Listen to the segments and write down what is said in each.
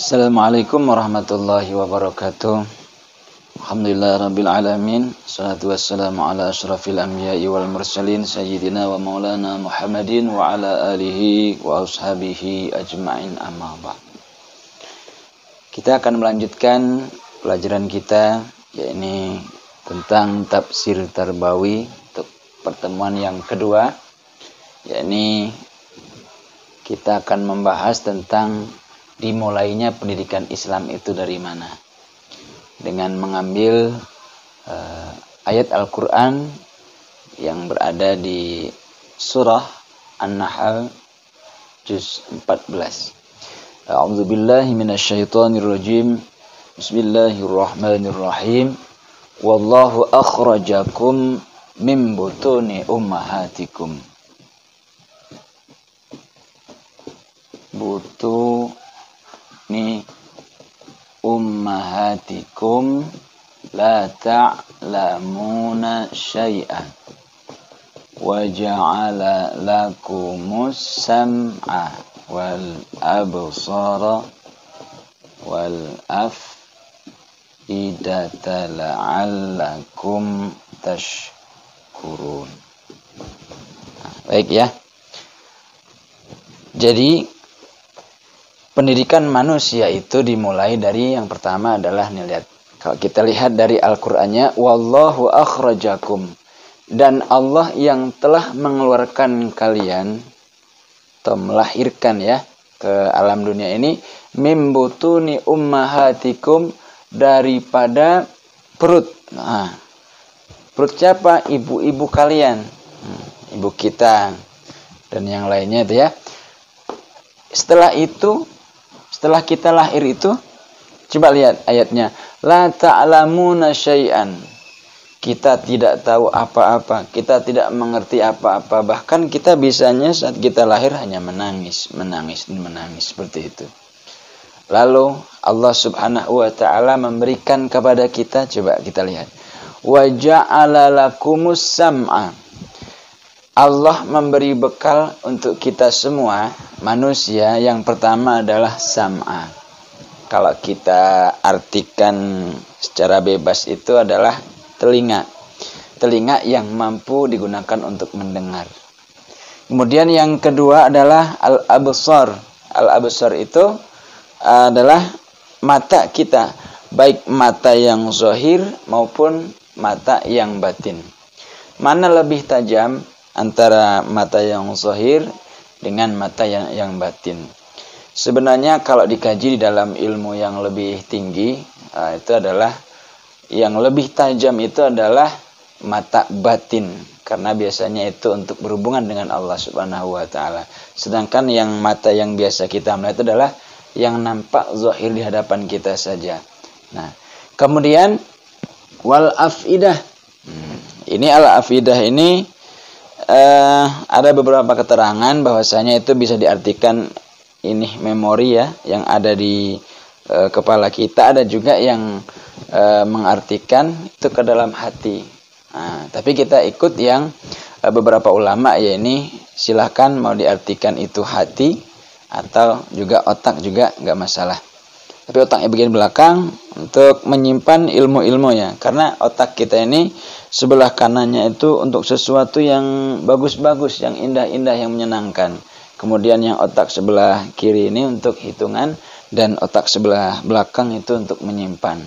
Assalamualaikum warahmatullahi wabarakatuh. Alhamdulillah rabbil alamin. Salatu wassalamu ala asyrafil anbiya'i wal mursalin sayyidina wa maulana Muhammadin wa ala alihi wa ashabihi ajma'in, amma ba'd. Kita akan melanjutkan pelajaran kita, yakni tentang tafsir tarbawi untuk pertemuan yang kedua, yakni kita akan membahas tentang dimulainya pendidikan Islam itu dari mana, dengan mengambil ayat Al-Quran yang berada di surah An-Nahl juz 14. A'udzubillahi minasyaitonirrajim. Bismillahirrahmanirrahim. Wallahu akhrajakum min butuni ummahatikum. Butuni ummahatikum la ta'lamuna syai'an wa ja'ala lakumus sam'a wal absara wal af'idata la'allakum tashkurun. Baik ya. Jadi pendidikan manusia itu dimulai dari yang pertama adalah kalau kita lihat dari Al-Qur'annya, wallahu akhrajakum, dan Allah yang telah mengeluarkan kalian atau melahirkan ya ke alam dunia ini, mim butuni ummahatikum, daripada perut. Nah, perut siapa? Ibu-ibu kalian, ibu kita dan yang lainnya itu ya. Setelah kita lahir itu, coba lihat ayatnya, la ta'lamuna syai'an, kita tidak tahu apa-apa, kita tidak mengerti apa-apa, bahkan kita bisanya saat kita lahir hanya menangis seperti itu. Lalu Allah Subhanahu wa taala memberikan kepada kita, coba kita lihat, wa ja'ala lakumus sam'a, Allah memberi bekal untuk kita semua manusia. Yang pertama adalah sam'a. Kalau kita artikan secara bebas itu adalah telinga. Telinga yang mampu digunakan untuk mendengar. Kemudian yang kedua adalah al-absar. Al-absar itu adalah mata kita, baik mata yang zahir maupun mata yang batin. Mana lebih tajam antara mata yang zahir dengan mata yang batin? Sebenarnya kalau dikaji di dalam ilmu yang lebih tinggi, itu adalah yang lebih tajam itu adalah mata batin, karena biasanya itu untuk berhubungan dengan Allah Subhanahu wa taala. Sedangkan yang mata yang biasa kita melihat itu adalah yang nampak zahir di hadapan kita saja. Nah, kemudian wal afidah. Ini al afidah ini ada beberapa keterangan bahwasanya itu bisa diartikan ini memori ya, yang ada di kepala kita. Ada juga yang mengartikan itu ke dalam hati. Nah, tapi kita ikut yang beberapa ulama, ya ini silahkan mau diartikan itu hati atau juga otak juga nggak masalah. Tapi otaknya bagian belakang untuk menyimpan ilmu-ilmunya. Karena otak kita ini sebelah kanannya itu untuk sesuatu yang bagus-bagus, yang indah-indah, yang menyenangkan. Kemudian yang otak sebelah kiri ini untuk hitungan, dan otak sebelah belakang itu untuk menyimpan.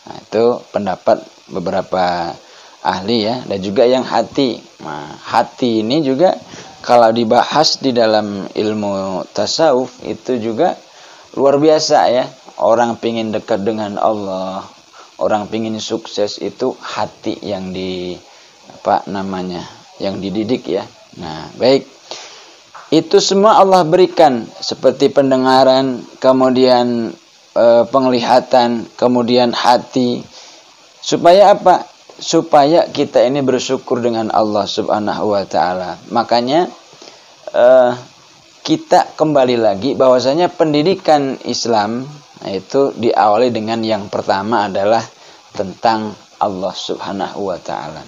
Nah, itu pendapat beberapa ahli ya. Dan juga yang hati. Nah, hati ini juga kalau dibahas di dalam ilmu tasawuf itu juga luar biasa ya. Orang pingin dekat dengan Allah, orang pingin sukses, itu hati yang yang dididik ya. Nah, baik. Itu semua Allah berikan, seperti pendengaran, kemudian penglihatan, kemudian hati. Supaya apa? Supaya kita ini bersyukur dengan Allah Subhanahu wa taala. Makanya kita kembali lagi bahwasanya pendidikan Islam itu diawali dengan yang pertama adalah tentang Allah Subhanahu wa taala.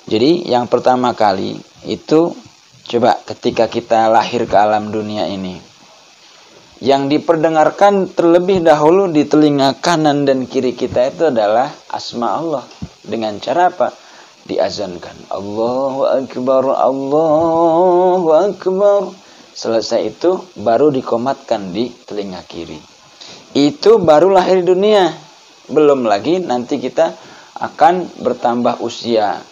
Jadi yang pertama kali itu, coba ketika kita lahir ke alam dunia ini, Yang diperdengarkan terlebih dahulu di telinga kanan dan kiri kita itu adalah asma Allah. Dengan cara apa? Diazankan. Allahu Akbar, Allahu Akbar. Selesai itu baru dikomatkan di telinga kiri. Itu baru lahir dunia. Belum lagi nanti kita akan bertambah usia.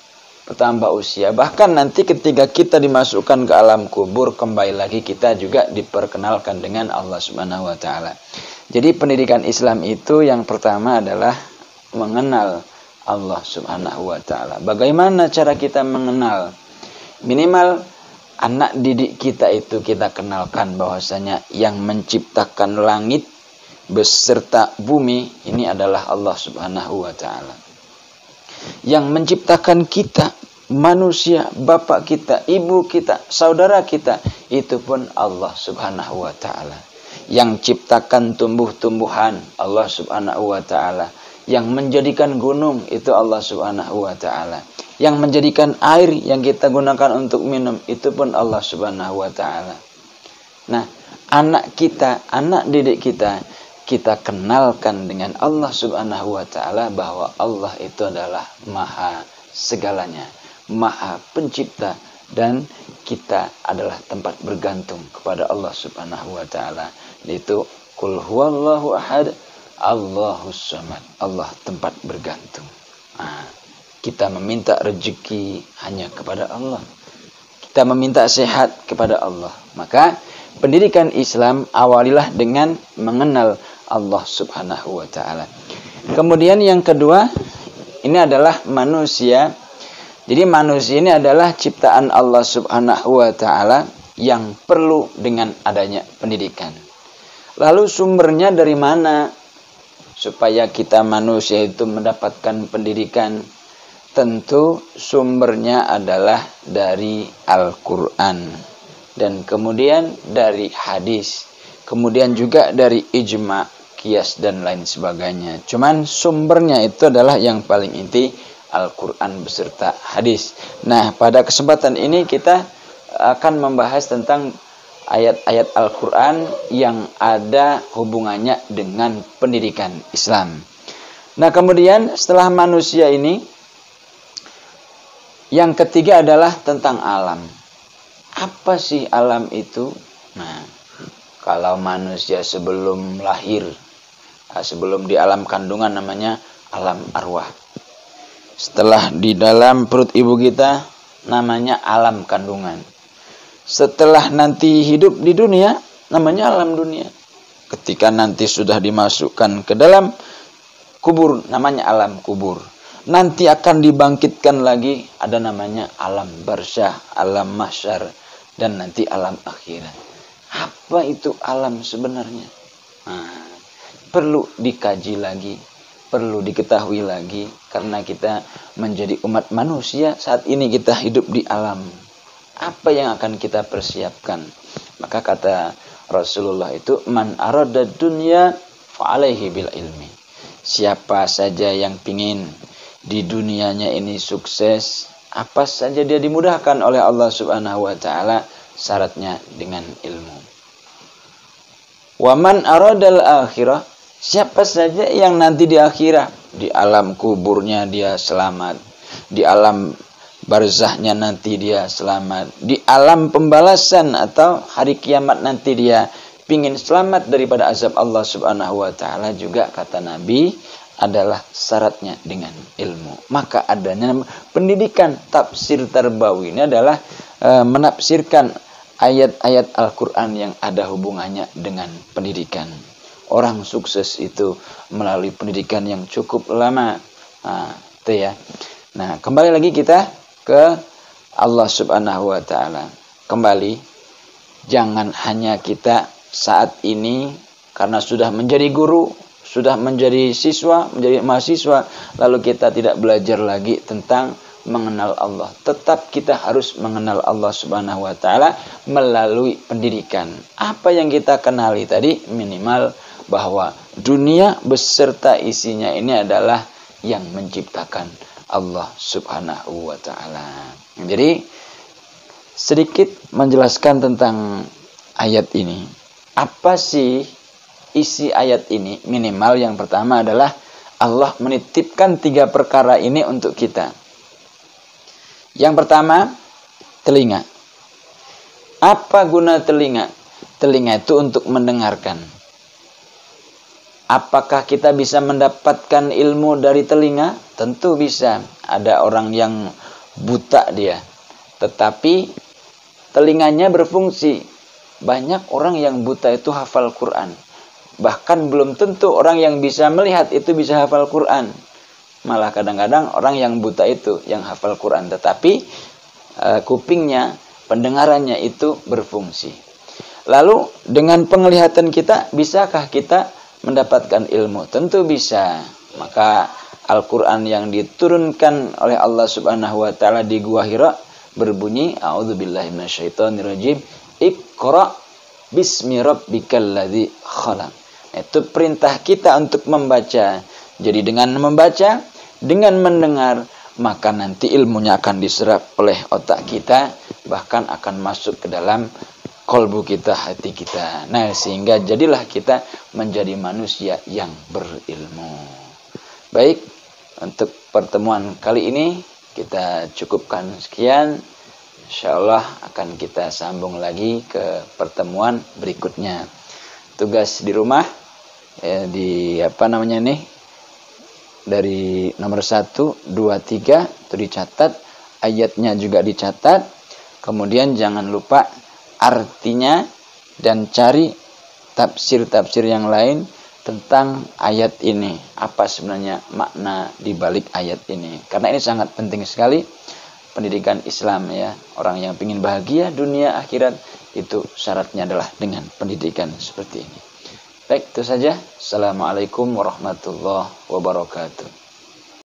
Bahkan nanti ketika kita dimasukkan ke alam kubur, kembali lagi kita juga diperkenalkan dengan Allah Subhanahu wa taala. Jadi pendidikan Islam itu yang pertama adalah mengenal Allah Subhanahu wa taala. Bagaimana cara kita mengenal? Minimal anak didik kita itu kita kenalkan bahwasanya yang menciptakan langit beserta bumi ini adalah Allah Subhanahu wa taala. Yang menciptakan kita, manusia, bapak kita, ibu kita, saudara kita, itu pun Allah Subhanahu wa taala. Yang ciptakan tumbuh-tumbuhan, Allah Subhanahu wa taala. Yang menjadikan gunung, itu Allah Subhanahu wa taala. Yang menjadikan air yang kita gunakan untuk minum, itu pun Allah Subhanahu wa taala. Nah, anak kita, anak didik kita kenalkan dengan Allah Subhanahu wa taala bahwa Allah itu adalah maha segalanya, maha pencipta, dan kita adalah tempat bergantung kepada Allah Subhanahu wa taala. Yaitu qul huwallahu ahad, Allahus samad. Allah tempat bergantung. Kita meminta rezeki hanya kepada Allah. Kita meminta sehat kepada Allah. Maka pendidikan Islam awalilah dengan mengenal Allah Subhanahu wa taala. Kemudian yang kedua, ini adalah manusia. Jadi manusia ini adalah ciptaan Allah Subhanahu wa taala yang perlu dengan adanya pendidikan. Lalu sumbernya dari mana supaya kita manusia itu mendapatkan pendidikan? Tentu sumbernya adalah dari Al-Qur'an dan kemudian dari hadis, kemudian juga dari ijma', qiyas dan lain sebagainya. Cuman sumbernya itu adalah yang paling inti Al-Quran beserta hadis. Nah, pada kesempatan ini kita akan membahas tentang ayat-ayat Al-Quran yang ada hubungannya dengan pendidikan Islam. Nah, kemudian setelah manusia ini, yang ketiga adalah tentang alam. Apa sih alam itu? Nah, kalau manusia sebelum lahir, sebelum di alam kandungan namanya alam arwah. Setelah di dalam perut ibu kita namanya alam kandungan. Setelah nanti hidup di dunia namanya alam dunia. Ketika nanti sudah dimasukkan ke dalam kubur namanya alam kubur. Nanti akan dibangkitkan lagi ada namanya alam barzakh, alam mahsyar, dan nanti alam akhirat. Apa itu alam sebenarnya? Perlu dikaji lagi, perlu diketahui lagi, karena kita menjadi umat manusia saat ini kita hidup di alam. Apa yang akan kita persiapkan? Maka kata Rasulullah itu, man arada dunya fa'alaihi bil ilmi. Siapa saja yang pingin di dunianya ini sukses, apa saja dia dimudahkan oleh Allah Subhanahu wa taala, syaratnya dengan ilmu. Wa man aradal akhirah, siapa saja yang nanti di akhirat, di alam kuburnya dia selamat, di alam barzakhnya nanti dia selamat, di alam pembalasan atau hari kiamat nanti dia pingin selamat daripada azab Allah Subhanahu wa taala, juga kata Nabi adalah syaratnya dengan ilmu. Maka adanya pendidikan tafsir tarbawi ini adalah menafsirkan ayat-ayat Al-Quran yang ada hubungannya dengan pendidikan. Orang sukses itu melalui pendidikan yang cukup lama. Itu ya. Nah, kembali lagi kita ke Allah Subhanahu wa taala. Kembali, jangan hanya kita saat ini karena sudah menjadi guru, sudah menjadi siswa, menjadi mahasiswa, lalu kita tidak belajar lagi tentang mengenal Allah. Tetap kita harus mengenal Allah Subhanahu wa taala melalui pendidikan. Apa yang kita kenali tadi, minimal bahwa dunia beserta isinya ini adalah yang menciptakan Allah Subhanahu wa taala. Jadi sedikit menjelaskan tentang ayat ini. Apa sih isi ayat ini? Minimal yang pertama adalah Allah menitipkan 3 perkara ini untuk kita. Yang pertama, telinga. Apa guna telinga? Telinga itu untuk mendengarkan. Apakah kita bisa mendapatkan ilmu dari telinga? Tentu bisa. Ada orang yang buta dia, tetapi telinganya berfungsi. Banyak orang yang buta itu hafal Quran. Bahkan belum tentu orang yang bisa melihat itu bisa hafal Quran. Malah kadang-kadang orang yang buta itu yang hafal Quran, tetapi kupingnya, pendengarannya itu berfungsi. Lalu dengan penglihatan kita, bisakah kita mendapatkan ilmu? Tentu bisa. Maka Al-Quran yang diturunkan oleh Allah Subhanahu wa Ta'ala di Gua Hira berbunyi, A'udzubillahi minasyaitonirrajim, Iqra bismi rabbikal ladzi khalaq. Itu perintah kita untuk membaca. Jadi dengan membaca, dengan mendengar, maka nanti ilmunya akan diserap oleh otak kita, bahkan akan masuk ke dalam kolbu kita, hati kita. Nah, sehingga jadilah kita menjadi manusia yang berilmu. Baik, untuk pertemuan kali ini kita cukupkan sekian. Insyaallah akan kita sambung lagi ke pertemuan berikutnya. Tugas di rumah dari nomor 1, 2, 3 itu dicatat, ayatnya juga dicatat. Kemudian jangan lupa artinya dan cari tafsir-tafsir yang lain tentang ayat ini. Apa sebenarnya makna di balik ayat ini? Karena ini sangat penting sekali pendidikan Islam ya. Orang yang ingin bahagia dunia akhirat itu syaratnya adalah dengan pendidikan seperti ini. Baik, itu saja. Assalamualaikum warahmatullahi wabarakatuh.